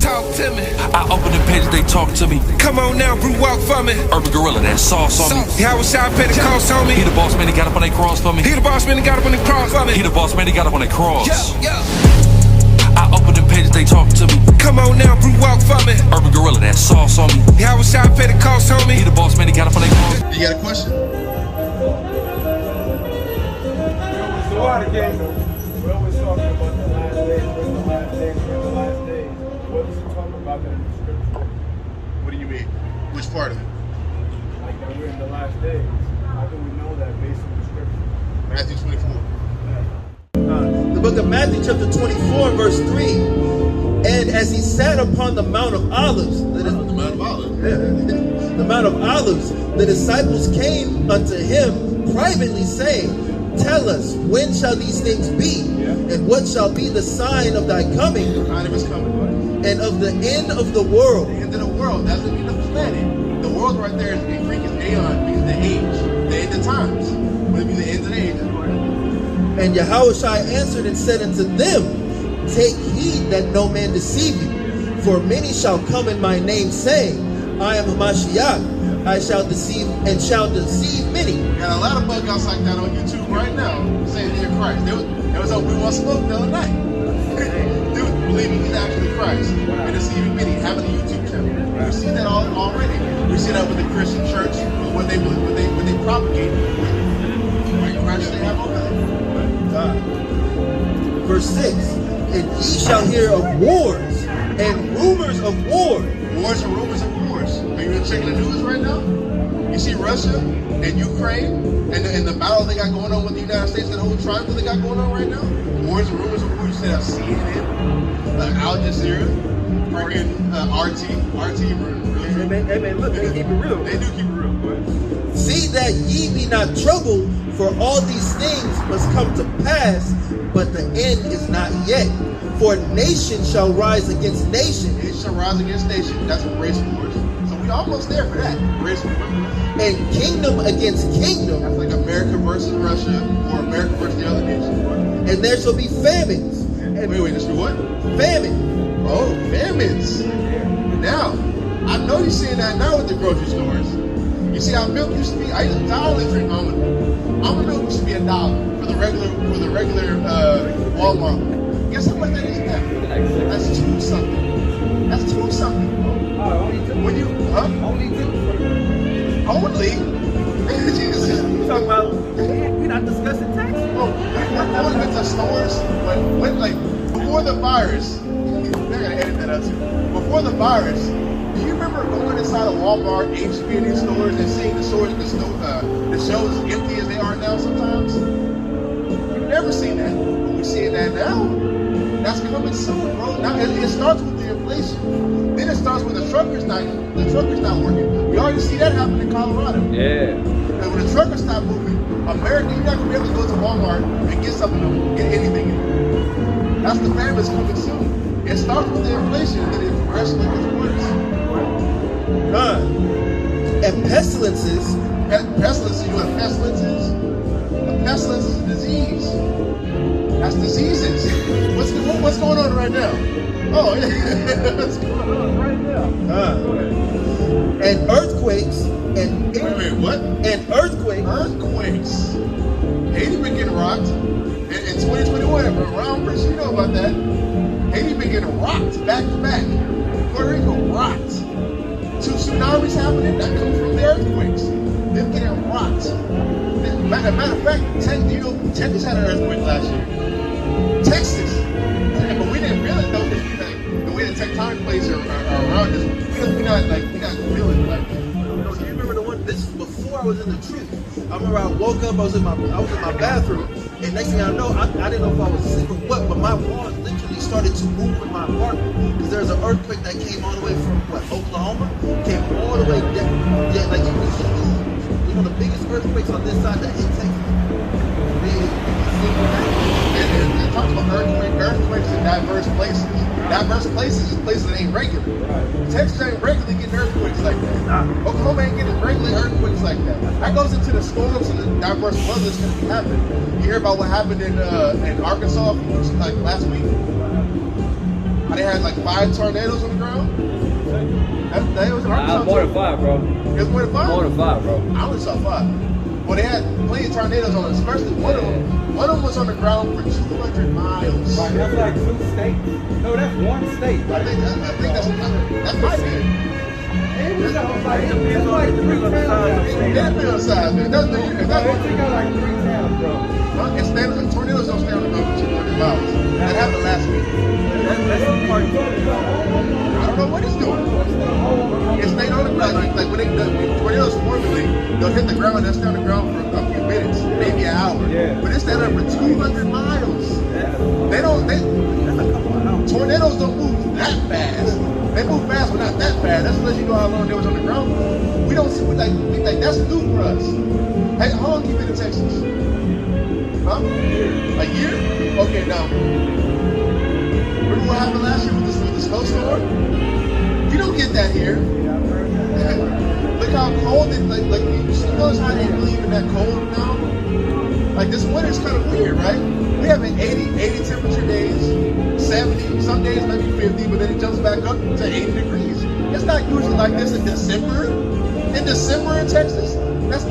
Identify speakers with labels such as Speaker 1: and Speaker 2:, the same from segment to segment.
Speaker 1: Talk to me.
Speaker 2: I open the page, they talk to me.
Speaker 1: Come on now, brew walk for me.
Speaker 2: Urban Gorilla, that sauce on me.
Speaker 1: How was I pay the cost on me?
Speaker 2: He the boss man, he got up on that cross for me.
Speaker 1: He the boss man, he got up on the cross for me.
Speaker 2: He the boss man, he got up on that cross.
Speaker 1: Yeah.
Speaker 2: I open the page, they talk to me.
Speaker 1: Come on now, brew walk for me.
Speaker 2: Urban Gorilla, that sauce on me.
Speaker 1: How was I pay the cost on me?
Speaker 2: He the boss man, he got up on that cross.
Speaker 3: You got a question?
Speaker 4: So what again? We're always talking about the last days, the last days, the last days. What is it talking about that in the scripture?
Speaker 3: What do you mean? Which part of it?
Speaker 4: Like that we're in the last days. How do we know that based on the scripture?
Speaker 3: Matthew 24.
Speaker 5: The book of Matthew chapter 24 verse 3. And as he sat upon the Mount of Olives,
Speaker 3: The Mount of Olives.
Speaker 5: the Mount of Olives, the disciples came unto him privately saying, Tell us, when shall these things be? And what shall be the sign of thy coming?
Speaker 3: The kind of his coming.
Speaker 5: And of the end of the world?
Speaker 3: The end of the world. That doesn't mean the planet. The world right there is in Greek is aeon, means the age, the end of times. What it means the end of the age.
Speaker 5: And Yahushua answered and said unto them, Take heed that no man deceive you, for many shall come in my name, saying, I am Hamashiach. I shall deceive many.
Speaker 3: Got a lot of bug outs like that on YouTube right now, saying they're Christ. There was a We Want Smoke the other night. Dude believing he's actually Christ and deceiving many, having a YouTube channel. We see that already. We see that with the Christian church, what they believe, what they propagate. What Christ they have over there.
Speaker 5: Verse 6, And ye shall hear of wars and rumors of wars.
Speaker 3: Wars and rumors of wars. Are you checking the news right now? You see Russia and Ukraine and the battle they got going on with the United States, that whole triangle they got going on right now. Wars and rumors of wars. You see that CNN, Al Jazeera, freaking RT.
Speaker 5: Amen. Look, they keep it real.
Speaker 3: They do keep it real, boy.
Speaker 5: See that ye be not troubled, for all these things must come to pass, but the end is not yet. For nation shall rise against nation.
Speaker 3: Nation shall rise against nation. That's what race wars. So we almost there for that. Race wars.
Speaker 5: And kingdom against kingdom.
Speaker 3: That's like America versus Russia or America versus the other nation.
Speaker 5: And there shall be famines. And
Speaker 3: Wait, this be what?
Speaker 5: famine.
Speaker 3: Oh, famines. Now, I know you're seeing that now with the grocery stores. You see how milk used to be? I only drink almond milk used to be $1 for the regular Walmart. Guess how much that is now? That's $2 something. That's $2 something. When you
Speaker 4: Only two.
Speaker 3: only Jesus.
Speaker 5: You talking about, we're not discussing taxes.
Speaker 3: Bro, we're going into stores, but when like before the virus, they're gonna edit that out too. Before the virus, do you remember going inside a Walmart, HP, and these stores and seeing the stores, the shelves as empty as they are now sometimes? You've never seen that. But we're seeing that now. That's coming soon, bro. Now it starts with the inflation. Then it starts with the truckers not working. We already see that happen in Colorado.
Speaker 4: Yeah.
Speaker 3: And when the truckers stop moving, America, you're not gonna be able to go to Walmart and get something, get anything in. That's the famine's coming soon. It starts with the inflation, and then it progressively gets worse.
Speaker 5: And pestilences.
Speaker 3: Pestilences, you know what pestilences? A pestilence is a disease. That's diseases. What's going on right now? Oh, yeah. What's going on right now?
Speaker 5: And earthquakes. And
Speaker 3: Wait, what?
Speaker 5: And earthquakes.
Speaker 3: Earthquakes. Haiti been getting rocked in 2021. Around Chris, you know about that. Haiti been getting rocked back to back. Puerto Rico rocked. 2 tsunamis happening that come from the earthquakes. Them getting rocked. Matter of fact, Texas had an earthquake last year. Texas. But we didn't realize though, because the way the tectonic plates are around us, we're not feeling like that.
Speaker 5: Do you remember the one? This is before I was in the truth. I remember I woke up. I was in my bathroom, and next thing I know, I didn't know if I was sick or what, but my walls literally started to move in my apartment because there's an earthquake that came all the way from Oklahoma, came all the way down. Yeah, like it was huge. It was one of the biggest earthquakes on this side that hit Texas.
Speaker 3: And talking about earthquakes in diverse places. Diverse places is places that ain't regular. Texas ain't regularly getting earthquakes like that. Oklahoma ain't getting regular earthquakes like that. That goes into the storms and the diverse weather that's going to happen. You hear about what happened in Arkansas like last week? How they had like 5 tornadoes on the ground? That was
Speaker 6: More than 5, bro.
Speaker 3: It was more than 5?
Speaker 6: More than 5, bro.
Speaker 3: I only saw 5. Well, they had plenty of tornadoes on it, especially one of them. One of them was on the ground for 200 miles.
Speaker 4: Like, that's like 2 states. No, that's 1 state.
Speaker 3: I think that might be.
Speaker 4: It's like 3 towns.
Speaker 3: It depends on size, man. That's
Speaker 4: They got like 3 towns, bro.
Speaker 3: Tornadoes don't stay on the ground for 200 miles. That happened last week. I don't know what it's doing. It stayed on the ground. Like when tornadoes formulate, they'll hit the ground and they'll stay on the ground for a few minutes, maybe an hour.
Speaker 4: Yeah.
Speaker 3: But it's stayed up for 200 miles. Tornadoes don't move that fast. They move fast, but not that fast. That's unless you know how long they was on the ground. We don't see like that's new for us. Hey, how long you been in Texas? Huh? A year? Okay, now. Remember what happened last year with the snowstorm? You don't get that here. Look how cold it like you notice how they believe in that cold now? Like this winter's kind of weird, right? We have an 80 temperature days, 70, some days maybe 50, but then it jumps back up to 80 degrees. It's not usually like this in December. In December in Texas, that's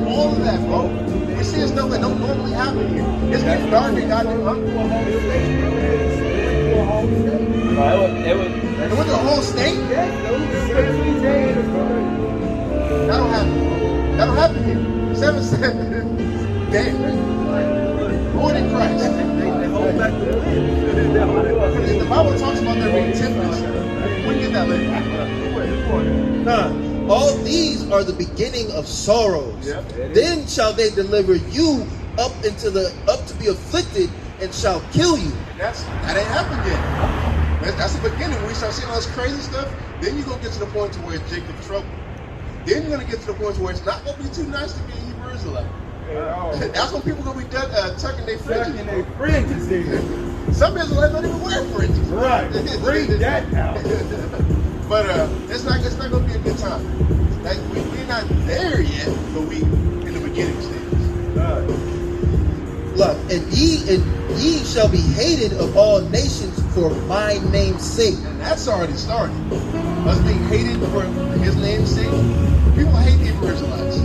Speaker 3: all of that, bro. We see stuff that don't normally happen here. It's getting dark and goddamn hungry. It went to the whole state? That don't happen. That don't happen here. 7-7. Damn. More than Christ.
Speaker 5: They hold back the wind.
Speaker 3: The Bible talks about there being tempest. We get that later.
Speaker 5: All these are the beginning of sorrows.
Speaker 3: Yep.
Speaker 5: Then shall they deliver you up to be afflicted and shall kill you.
Speaker 3: That ain't happened yet. That's the beginning. When we start seeing all this crazy stuff, then you're gonna get to the point to where it's Jacob's trouble. Then you're gonna get to the point where it's not gonna be too nice to be a Hebrew Israelite. That's when people gonna be tucking their fringes. Some Israelites don't even wear fringes.
Speaker 4: Right. Read that out.
Speaker 3: But it's not gonna be a good time. Like we're not there yet, but we in the beginning stages.
Speaker 5: Look, and ye shall be hated of all nations for my name's sake.
Speaker 3: And that's already started. Us being hated for his name's sake. People hate Hebrew Israelites.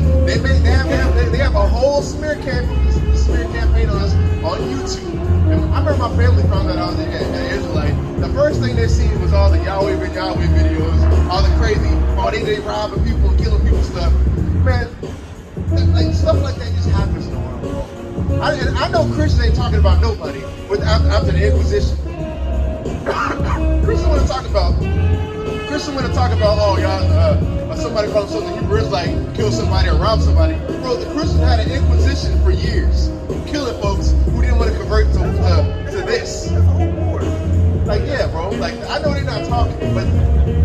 Speaker 3: They have a whole smear campaign on us on YouTube. And I remember my family found out I was an Israelite. The first thing they see was all the Yahweh videos, all the crazy, they robbing people and killing people stuff. Man, like stuff like that just happens in the world, bro. I know Christians ain't talking about nobody after the Inquisition. Christians want to talk about, oh y'all, somebody called themselves a Hebrew Israelite, kill somebody or rob somebody. Bro, the Christians had an Inquisition for years, killing folks who didn't want to convert to this. Like, yeah, bro. Like, I know they're not talking, but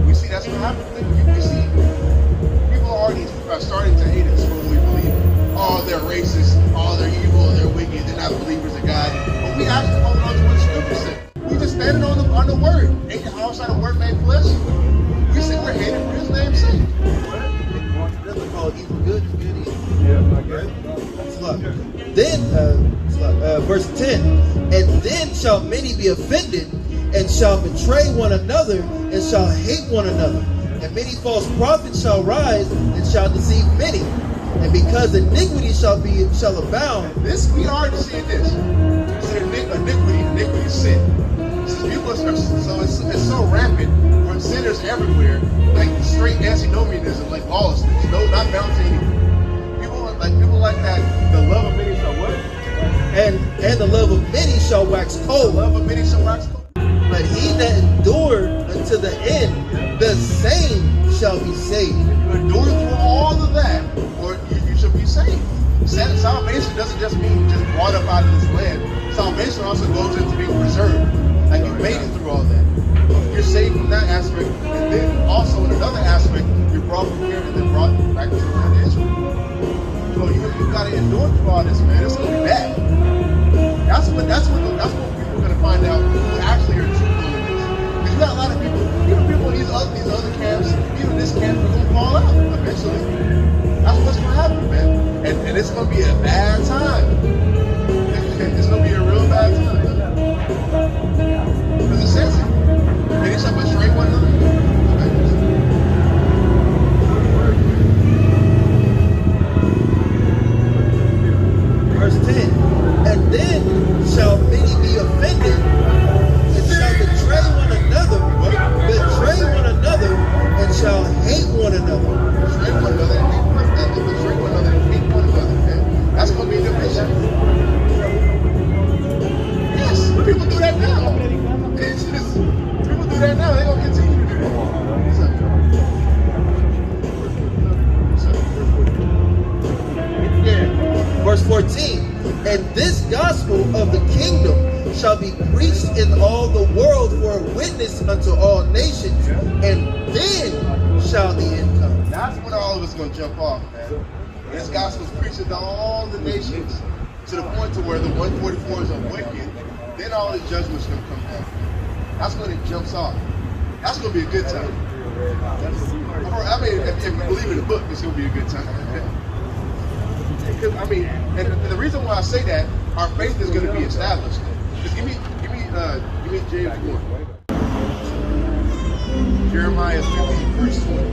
Speaker 3: we see that's what happens. We see people already are starting to hate us for what we believe. Oh, they're racist. Oh, they're evil. They're wicked. They're not believers of God. But we actually hold on to what the Scripture said. We just standing on the word. Ain't the outside of word made flesh? We say we're hated for His name's sake.
Speaker 5: That's called evil good, good evil.
Speaker 4: Yeah, I guess.
Speaker 5: Then, verse 10, and then shall many be offended, and shall betray one another, and shall hate one another. And many false prophets shall rise, and shall deceive many. And because iniquity shall abound.
Speaker 3: This, we already seeing this. Iniquity is sin. People are, so it's so rampant where sinners everywhere, like straight antinomianism, like lawlessness. No, not bound to anything. People like that. The love of many shall what?
Speaker 5: And the love of many shall wax cold.
Speaker 3: The love of many shall wax cold.
Speaker 5: But he that endured unto the end, the same shall be saved.
Speaker 3: If you endure through all of that, or you should be saved. Salvation doesn't just mean just brought up out of this land. Salvation also goes into being preserved. Like you made it through all that. You're saved from that aspect, and then also in another aspect, you're brought from here and then brought back to the land of Israel. So you gotta endure through all this, man. It's gonna be bad. That's when people are gonna find out who actually are true believers. Because you got a lot of people, people in these other camps, even this camp, are gonna fall out eventually. That's what's gonna happen, man. And it's gonna be a bad time. It's gonna be a real bad time. Because it says it. continue to do that. What's up, John? Yeah.
Speaker 5: Verse 14, and this gospel of the kingdom shall be preached in all the world for a witness unto all nations, and then shall the end come.
Speaker 3: That's when all of us gonna jump off, man. This gospel is preached to all the nations, to the point to where the 144s are wicked. Then all the judgment's gonna come down. That's when it jumps off. That's gonna be a good time. I mean, if you believe in the book, it's gonna be a good time. I mean, and the reason why I say that, our faith is gonna be established. Just give me James 1. Jeremiah 50, verse 20.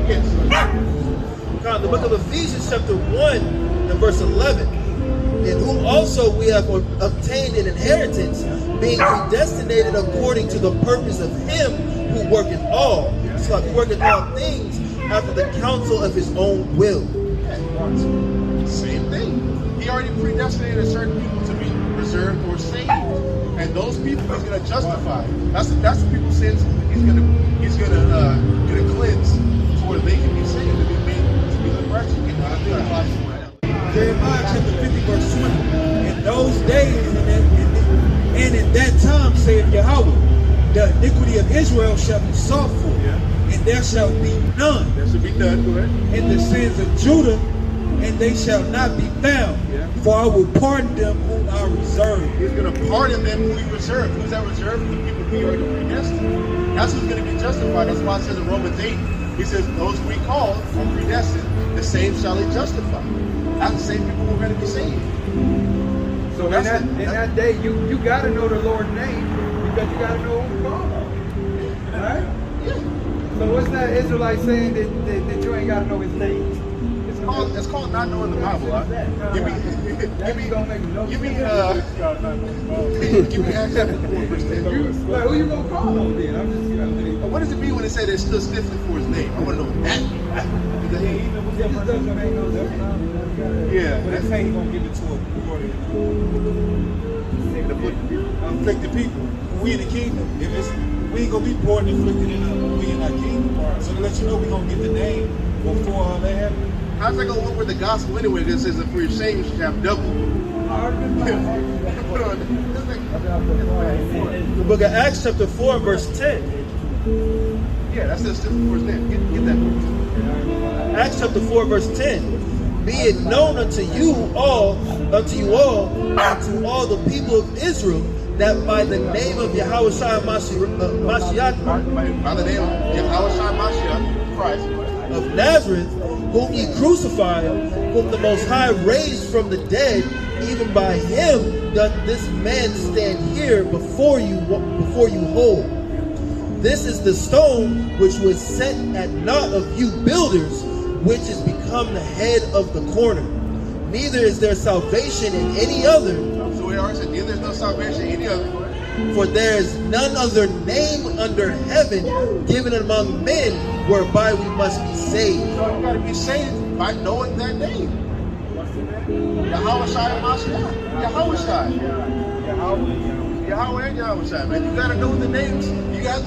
Speaker 3: Yes.
Speaker 5: Now, the book of Ephesians chapter 1 and verse 11, in whom also we have obtained an inheritance, being predestinated according to the purpose of him who worketh all, so he worketh all things after the counsel of his own will.
Speaker 3: Same thing. He already predestinated certain people to be reserved or saved, and those people he's going to justify. That's the people's sins. He's gonna cleanse to where they can be saved and be made to be righteous.
Speaker 4: Jeremiah chapter 50 verse 20. In those days and in that time, saith Yahweh, the iniquity of Israel shall be sought for, and there shall be none.
Speaker 3: That should be done, go ahead.
Speaker 4: And the sins of Judah, and they shall not be found. For I will pardon them whom I reserve.
Speaker 3: He's going to pardon them who he reserved. Who's that reserved? The people who he already predestined. That's who's going to be justified. That's why it says in Romans 8, he says, those we call or predestined, the same shall he justify. That's the same people who are going to be saved.
Speaker 6: So in that day, you got to know the Lord's name because you got to know who you call. Right?
Speaker 3: Yeah.
Speaker 6: So what's that Israelite saying that you ain't got to know his name?
Speaker 3: It's called not knowing the Bible. Give me Acts chapter 4, verse 10.
Speaker 6: Like, who you gonna call on then? I'm just
Speaker 3: What does it mean when they say they stood stiffly for his name? I want to know what that means. Yeah.
Speaker 4: But it's saying he's going to give it to a afflicted people. We in the kingdom. If it's, we ain't going to be poor and afflicted we in our kingdom. So to let you know we're going to get the name before all that happens.
Speaker 3: How's that going to work with the gospel anyway? That says that for your shame you should have double.
Speaker 5: The book of Acts chapter 4 verse 10.
Speaker 3: Yeah, that says stiffly for his name. Get that.
Speaker 5: Acts chapter 4 verse 10. Be it known unto you all, and to all the people of Israel, that by the name of Yahweh Mashiach,
Speaker 3: By the name of Yahweh Mashiach, Christ,
Speaker 5: of Nazareth, whom ye crucified, whom the Most High raised from the dead, even by him doth this man stand here before you whole. This is the stone which was set at naught of you builders, which is become the head of the corner. Neither is there salvation in any other.
Speaker 3: So we already said, there's no salvation in any other.
Speaker 5: For there is none other name under heaven given among men whereby we must be saved.
Speaker 3: So you got to be saved by knowing that name. Yahweh Shai Mashiach. Yahweh Shai. Yahweh and Yahweh Shai, man. You got to know the names.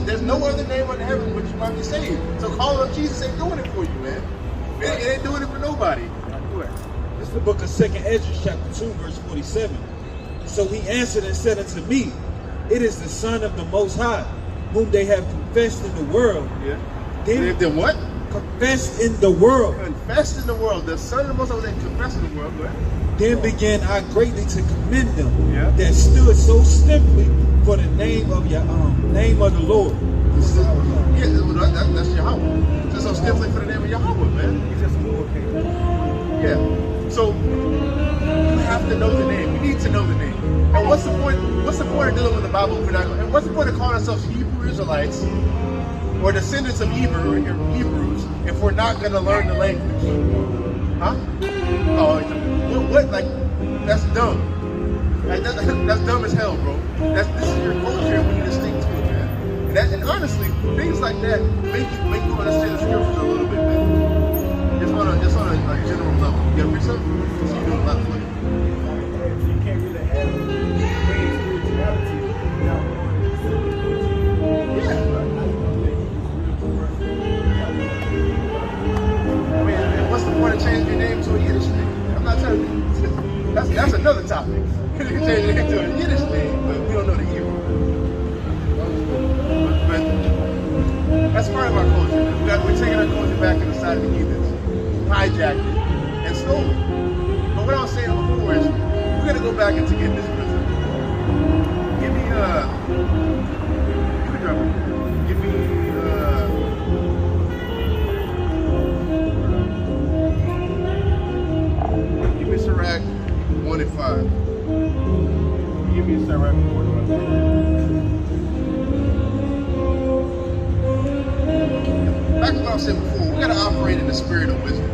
Speaker 3: There's no other name under heaven which you might be saved. So calling on Jesus ain't doing it for you, man. It ain't doing it for nobody.
Speaker 4: This is the book of 2nd Ezra chapter 2 verse 47. So he answered and said unto me, it is the Son of the Most High, whom they have confessed in the world.
Speaker 3: Yeah. Then what?
Speaker 4: Confessed in the world.
Speaker 3: Confessed in the world. The Son of the Most High, they confessed in the world. Right?
Speaker 4: Then began I greatly to commend them that stood so stiffly for the name of your name of the Lord.
Speaker 3: Yeah, that's Yahweh. Just so stiffly for the name of Yahweh, man. Yeah. So you have to know the name. We need to know the name. And what's the point? What's the point of dealing with the Bible if we're not? And what's the point of calling ourselves Hebrew Israelites or descendants of Hebrews if we're not going to learn the language? Huh? Oh, what? Like that's dumb. Like, that's dumb as hell, bro. This is your culture, and we need to stick to it, man. And honestly, things like that make you understand the scriptures a little bit, man. Just on a general level. You gotta read something? So you're doing a lot of
Speaker 6: You can't really have great spirituality without knowing the
Speaker 3: I mean, and what's the point of changing your name to a Yiddish name? I'm not telling you. That's another topic. You can change your name to a Yiddish name, but we don't know the Hebrew. But that's part of our culture. We're taking our culture back to the side of the heathens, hijacked it, and stole it. But what I was saying before is, we're gonna go back into getting this wisdom. Give me you can drop it. Give me Sirach 1 and 5. Give me Sirach 1 and 5. Back to what I was saying before, we gotta operate in the spirit of wisdom.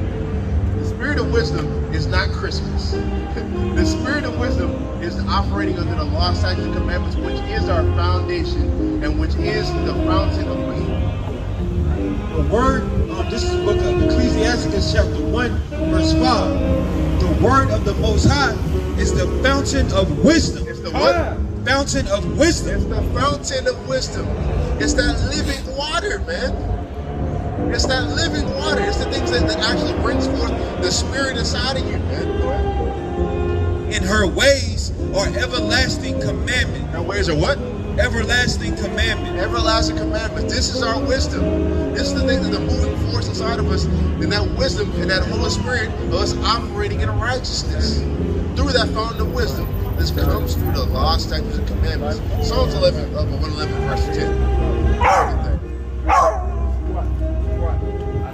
Speaker 3: The spirit of wisdom is not Christmas. The spirit of wisdom is operating under the law, statutes, and commandments, which is our foundation and which is the fountain of wisdom.
Speaker 4: The word, this is the book of Ecclesiastes chapter 1, verse 5. The word of the Most High is the fountain of wisdom.
Speaker 3: It's the what?
Speaker 4: Fountain of wisdom.
Speaker 3: It's the fountain of wisdom. It's that living water, man. It's that living water. It's the things that actually brings forth the spirit inside of you, man. Go ahead.
Speaker 4: In her ways are everlasting commandments.
Speaker 3: Her ways are what?
Speaker 4: Everlasting commandment.
Speaker 3: Everlasting commandments. This is our wisdom. This is the thing that the moving force inside of us, and that wisdom and that Holy Spirit of us operating in righteousness through that fountain of wisdom. This comes through the law, statutes, and commandments. Psalms 111, verse 10.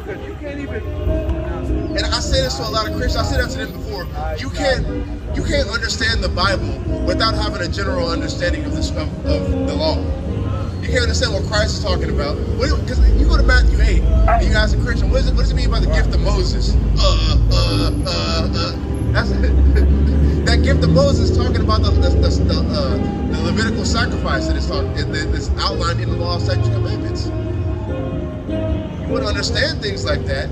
Speaker 6: Because you can't even.
Speaker 3: And I say this to a lot of Christians. I said that to them before. You can't understand the Bible without having a general understanding of the law. You can't understand what Christ is talking about. Because you go to Matthew 8, and you ask a Christian, what does it mean by the gift of Moses? That's it. That gift of Moses talking about the Levitical sacrifice that is outlined in the law, statutes, and commandments. You would understand things like that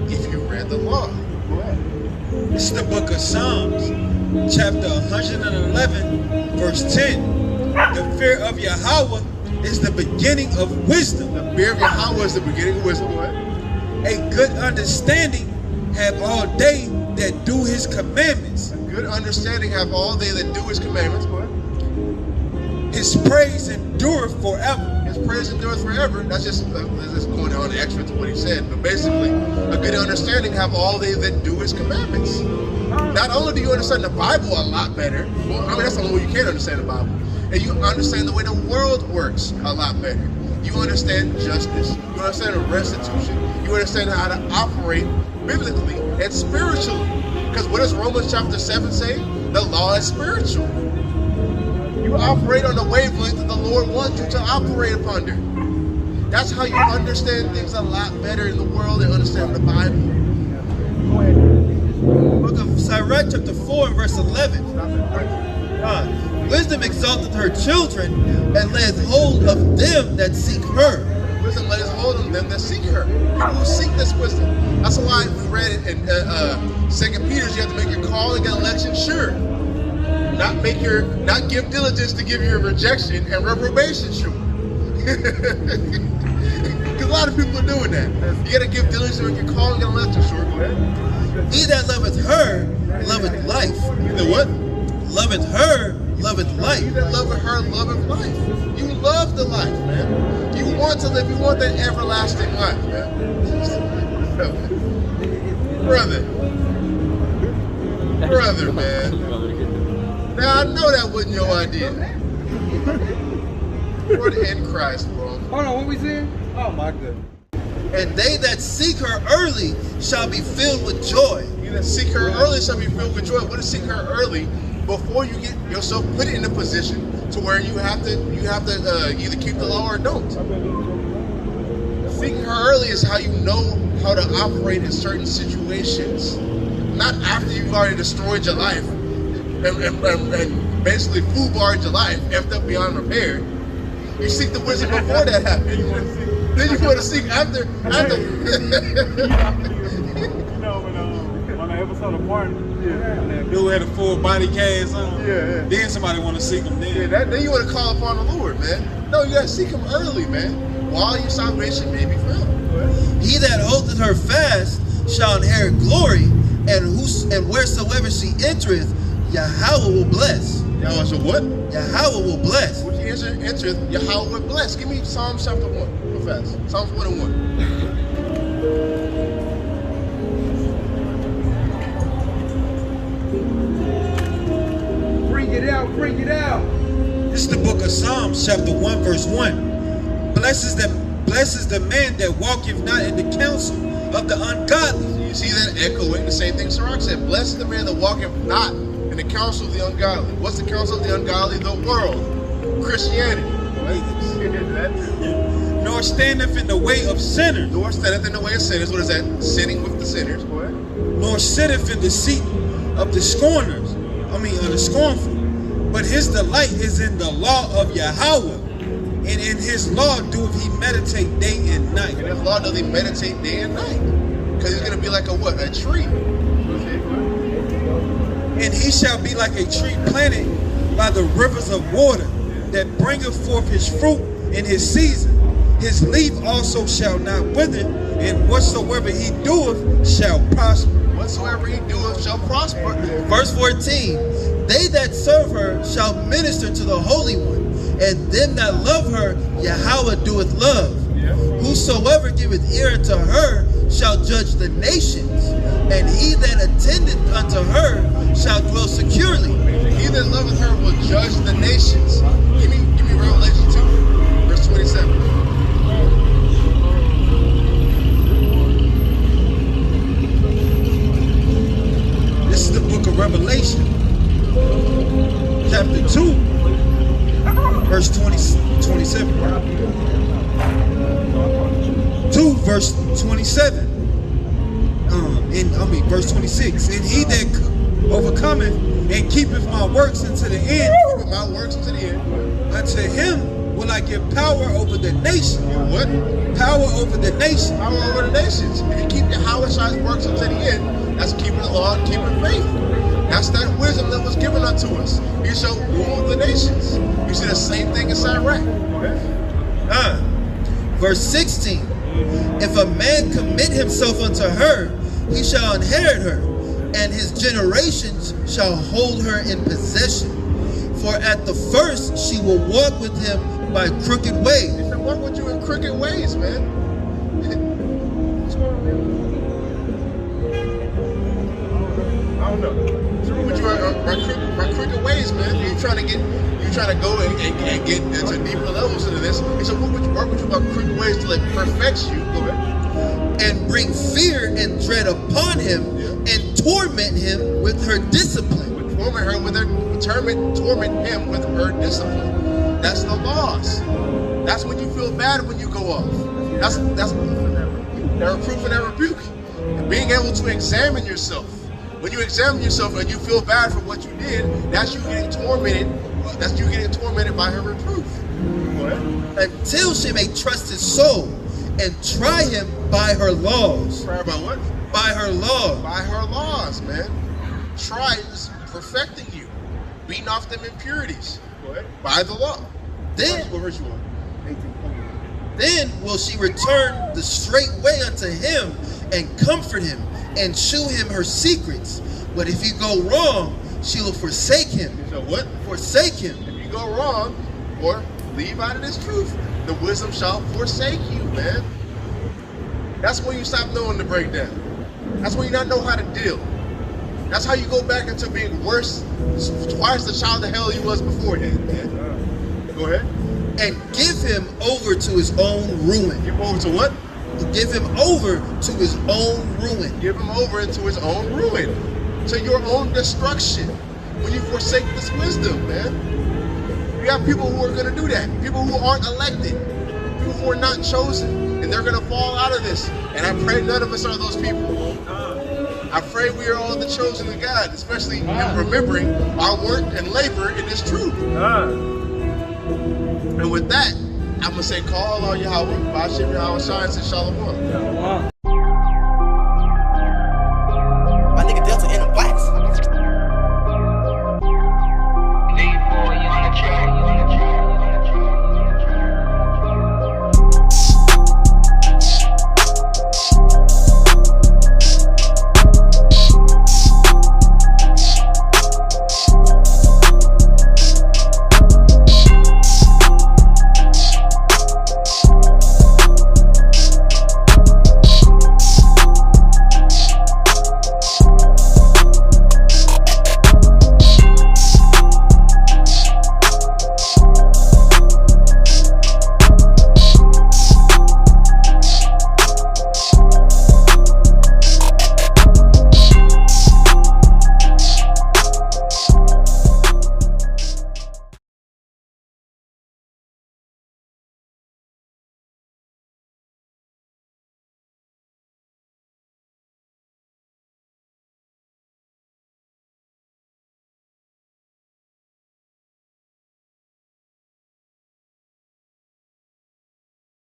Speaker 3: if you read the law.
Speaker 4: This is the book of Psalms, chapter 111, verse 10. The fear of Yahweh is the beginning of wisdom.
Speaker 3: The fear of Yahweh is the beginning of wisdom. What?
Speaker 4: A good understanding have all they that do his commandments.
Speaker 3: A good understanding have all they that do his commandments. What?
Speaker 4: His praise endureth forever.
Speaker 3: His praise endureth forever. That's just going on extra to what he said. But basically, a good understanding have all they that do his commandments. Not only do you understand the Bible a lot better, well, I mean, that's the only way you can understand the Bible. And you understand the way the world works a lot better. You understand justice. You understand restitution. You understand how to operate biblically and spiritually. Because what does Romans chapter 7 say? The law is spiritual. You operate on the wavelength that the Lord wants you to operate upon under. That's how you understand things a lot better in the world and understand the Bible. Go ahead.
Speaker 4: Book of Sirach chapter 4 and verse 11. Wisdom exalteth her children and layeth hold of them that seek her.
Speaker 3: Wisdom lays hold of them that seek her. People who seek this wisdom. That's why we read it in 2 Peter. You have to make your calling and election sure. Not give diligence to give your rejection and reprobation sure. Because a lot of people are doing that. You got to give diligence to make your calling and election sure. Go ahead.
Speaker 4: He that loveth her loveth life.
Speaker 3: The what?
Speaker 4: Loveth her loveth life.
Speaker 3: He that loveth her loveth life. You love the life, man. You want to live. You want that everlasting life, man. Brother, man. Now I know that wasn't your idea. Lord in Christ, bro.
Speaker 6: Hold on, what we saying? Oh my goodness.
Speaker 4: And they that seek her early shall be filled with joy.
Speaker 3: You that seek her early shall be filled with joy. What is seek her early? Before you get yourself put in a position to where you have to either keep the law or don't. Seeking her early is how you know how to operate in certain situations. Not after you've already destroyed your life and basically foolbarred your life, effed up beyond repair. You seek the wisdom before that happens. Then you want to seek after.
Speaker 6: You know, when on the episode of Martin,
Speaker 4: And that dude had a full body cast on.
Speaker 3: Yeah.
Speaker 4: Then somebody want to seek him then.
Speaker 3: Yeah, then you want to call upon the Lord, man. No, you got to seek him early, man, while your salvation may be found.
Speaker 5: He that holdeth her fast shall inherit glory, and wheresoever she entereth, Yahweh will bless.
Speaker 3: Yahweh shall what?
Speaker 5: Yahweh will bless.
Speaker 3: When she entereth, Yahweh will bless. Give me Psalms chapter 1, real fast. Psalms 1 and 1.
Speaker 6: Bring it out, bring it out.
Speaker 4: This is the book of Psalms, chapter 1, verse 1. Blesses the man that walketh not in the counsel of the ungodly.
Speaker 3: You see that echoing the same thing Sirach said. Blessed the man that walketh not in the counsel of the ungodly. What's the counsel of the ungodly? The world. Christianity.
Speaker 4: Nor standeth in the way of sinners.
Speaker 3: Nor standeth in the way of sinners. What is that? Sinning with the sinners. Go ahead.
Speaker 4: Nor sitteth in the seat of the scorners. Of the scornful. But his delight is in the law of Yahweh. And in his law doeth he meditate day and night.
Speaker 3: In his law doth he meditate day and night. Because he's going to be like a what? A tree.
Speaker 4: And he shall be like a tree planted by the rivers of water, that bringeth forth his fruit in his season. His leaf also shall not wither, and whatsoever he doeth shall prosper.
Speaker 3: Whatsoever he doeth shall prosper.
Speaker 5: Verse 14. They that serve her shall minister to the Holy One, and them that love her Yahweh doeth love. Whosoever giveth ear unto her shall judge the nations, and he that attendeth unto her shall dwell securely.
Speaker 3: He that loveth her will judge the nations. Give me Revelation 2, verse 27.
Speaker 4: This is the book of Revelation, chapter 2, verse 27. 2 verse 27. Verse 26. And he that overcometh and keepeth my works unto the end, unto him will I give power over the nations.
Speaker 3: What?
Speaker 4: Power over the nations.
Speaker 3: Power over the nations. If you keep Yahweh's works unto the end, that's keeping the law and keeping faith. That's that wisdom that was given unto us. You shall rule the nations. You see the same thing in SICARRI.
Speaker 5: Verse 16. If a man commit himself unto her, he shall inherit her, and his generations shall hold her in possession. For at the first she will walk with him by crooked ways.
Speaker 3: She'll walk with you in crooked ways, man. What's going on, man? I don't know. She'll walk with you by crooked ways, man. You're trying to go and get into deeper levels into this. He said, work with you by crooked ways till it perfects you. Go ahead.
Speaker 5: And bring fear and dread upon him, and torment him with her discipline.
Speaker 3: Torment him with her discipline. That's the laws. That's when you feel bad when you go off. That's that reproof and that rebuke. And being able to examine yourself. When you examine yourself and you feel bad for what you did, that's you getting tormented. That's you getting tormented by her reproof.
Speaker 5: Until she may trust his soul and try him by her laws.
Speaker 3: Try by what?
Speaker 5: By her laws.
Speaker 3: By her laws, man. Try is perfecting you. Beating off them impurities. By the law.
Speaker 5: Then,
Speaker 3: what verse you want? 18.
Speaker 5: Then will she return the straight way unto him, and comfort him, and shew him her secrets. But if you go wrong, she will forsake him.
Speaker 3: So what?
Speaker 5: Forsake him.
Speaker 3: If you go wrong, or leave out of this truth, the wisdom shall forsake you, man. That's when you stop knowing the breakdown. That's when you not know how to deal. That's how you go back into being worse, twice the child of hell you was beforehand, man. Go ahead.
Speaker 5: And give him over to his own ruin.
Speaker 3: Give him over to what?
Speaker 5: Give him over to his own ruin.
Speaker 3: Give him over into his own ruin. To your own destruction. When you forsake this wisdom, man. You have people who are going to do that. People who aren't elected. People who are not chosen. And they're going to fall out of this. And I pray none of us are those people. I pray we are all the chosen of God, especially in remembering our work and labor in this truth. And with that, I'm going to say, call on Yahweh, Ba'ashem Yahweh Shines and Shalom.